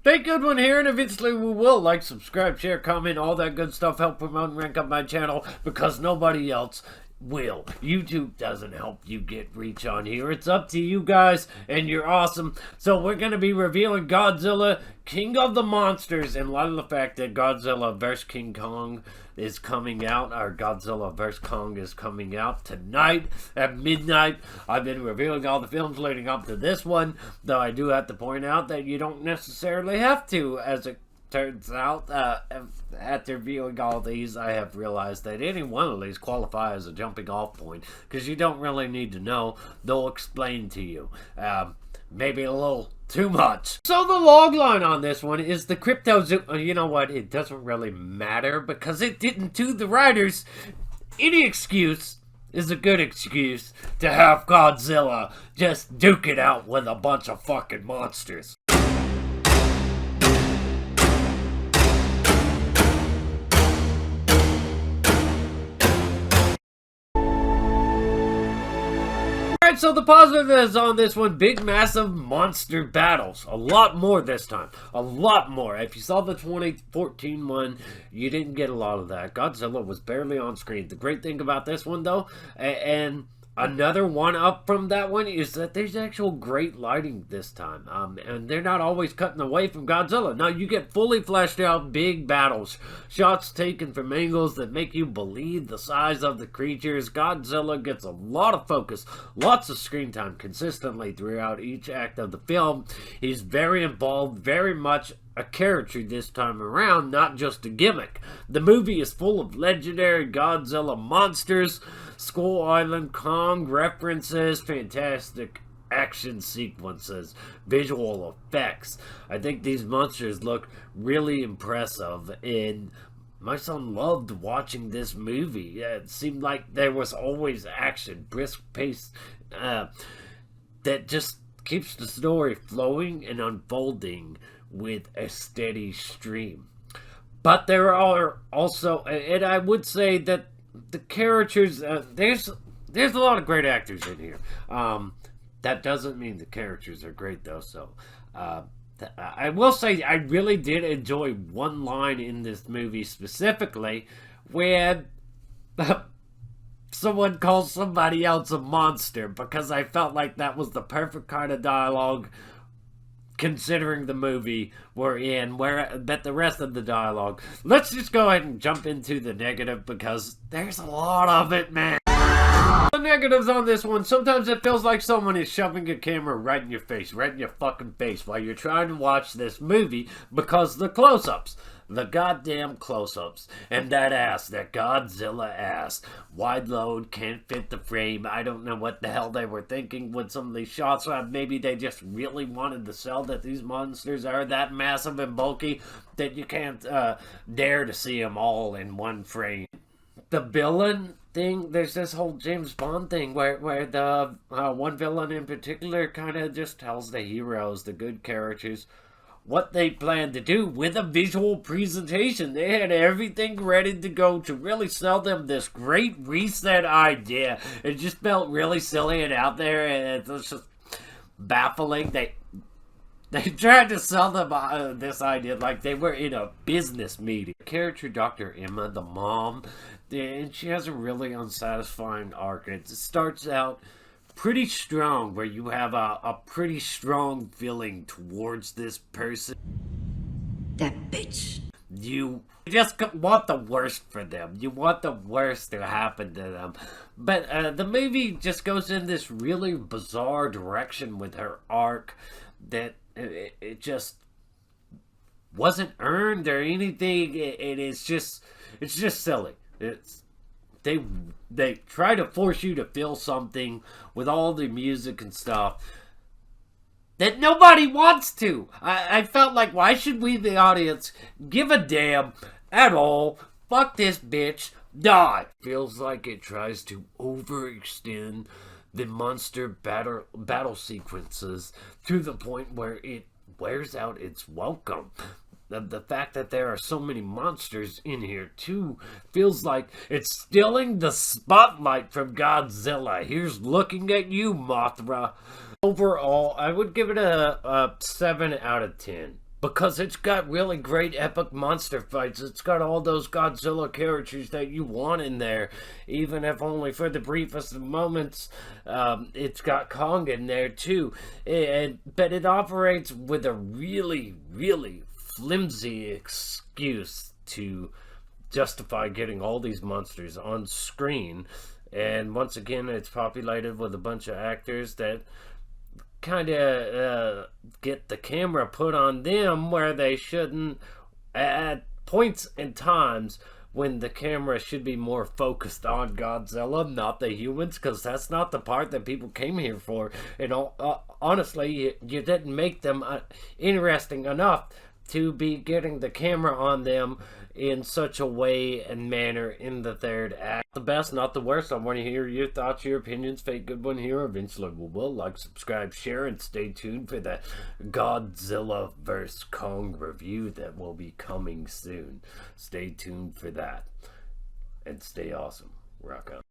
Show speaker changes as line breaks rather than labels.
Thank good one here, and eventually we will like, subscribe, share, comment, all that good stuff. Help promote and rank up my channel because nobody else will. YouTube doesn't help you get reach on here. It's up to you guys, and you're awesome. So we're going to be revealing Godzilla, King of the Monsters, in light of the fact that Godzilla vs. King Kong is coming out. Our Godzilla vs. Kong is coming out tonight at midnight. I've been reviewing all the films leading up to this one, though I do have to point out that you don't necessarily have to, as it turns out. After viewing all these, I have realized that any one of these qualify as a jumping off point, because you don't really need to know. They'll explain to you. Maybe a little too much. So the logline on this one is the crypto-zoological. You know what? It doesn't really matter because it didn't do the writers. Any excuse is a good excuse to have Godzilla just duke it out with a bunch of fucking monsters. Alright, so the positive is on this one, big massive monster battles. A lot more this time. A lot more. If you saw the 2014 one, you didn't get a lot of that. Godzilla was barely on screen. The great thing about this one though, and another one up from that one, is that there's actual great lighting this time. And they're not always cutting away from Godzilla. No, you get fully fleshed out big battles. Shots taken from angles that make you believe the size of the creatures. Godzilla gets a lot of focus, lots of screen time consistently throughout each act of the film. He's very involved, very much a character this time around, not just a gimmick. The movie is full of legendary Godzilla monsters, Skull Island Kong references, fantastic action sequences, visual effects. I think these monsters look really impressive, and my son loved watching this movie. It seemed like there was always action, brisk pace, that just keeps the story flowing and unfolding with a steady stream. But there are also, and I would say that the characters, there's a lot of great actors in here. That doesn't mean the characters are great though, so I will say I really did enjoy one line in this movie specifically when someone calls somebody else a monster, because I felt like that was the perfect kind of dialogue considering the movie we're in, but the rest of the dialogue. Let's just go ahead and jump into the negative, because there's a lot of it, man. The negatives on this one, sometimes it feels like someone is shoving a camera right in your face, right in your fucking face while you're trying to watch this movie, because the close-ups. The goddamn close-ups. And that ass, that Godzilla ass. Wide load, can't fit the frame. I don't know what the hell they were thinking with some of these shots. Maybe they just really wanted to sell that these monsters are that massive and bulky that you can't dare to see them all in one frame. The villain thing, there's this whole James Bond thing where the one villain in particular kind of just tells the heroes, the good characters, what they plan to do with a visual presentation. They had everything ready to go to really sell them this great reset idea. It just felt really silly and out there, and it was just baffling. They tried to sell them this idea like they were in a business meeting. Character Dr. Emma, the mom, and she has a really unsatisfying arc. It starts out pretty strong, where you have a pretty strong feeling towards this person.
That bitch.
You just want the worst for them. You want the worst to happen to them. But the movie just goes in this really bizarre direction with her arc that it just wasn't earned or anything. It's just silly. They try to force you to feel something with all the music and stuff that nobody wants to. I felt like, why should we, the audience, give a damn at all? Fuck this bitch. Die. Feels like it tries to overextend the monster battle sequences to the point where it wears out its welcome. The fact that there are so many monsters in here too feels like it's stealing the spotlight from Godzilla. Here's looking at you, Mothra. Overall, I would give it a 7 out of 10. because it's got really great epic monster fights. It's got all those Godzilla characters that you want in there, even if only for the briefest of moments. It's got Kong in there too, but it operates with a really, really flimsy excuse to justify getting all these monsters on screen. And once again, it's populated with a bunch of actors that kind of get the camera put on them where they shouldn't, at points and times when the camera should be more focused on Godzilla, not the humans, because that's not the part that people came here for. And honestly, you didn't make them interesting enough to be getting the camera on them in such a way and manner in the third act. The best, not the worst. I want to hear your thoughts, your opinions. Fake good one here. Eventually we will. Like, subscribe, share, and stay tuned for the Godzilla vs. Kong review that will be coming soon. Stay tuned for that. And stay awesome. Rock on.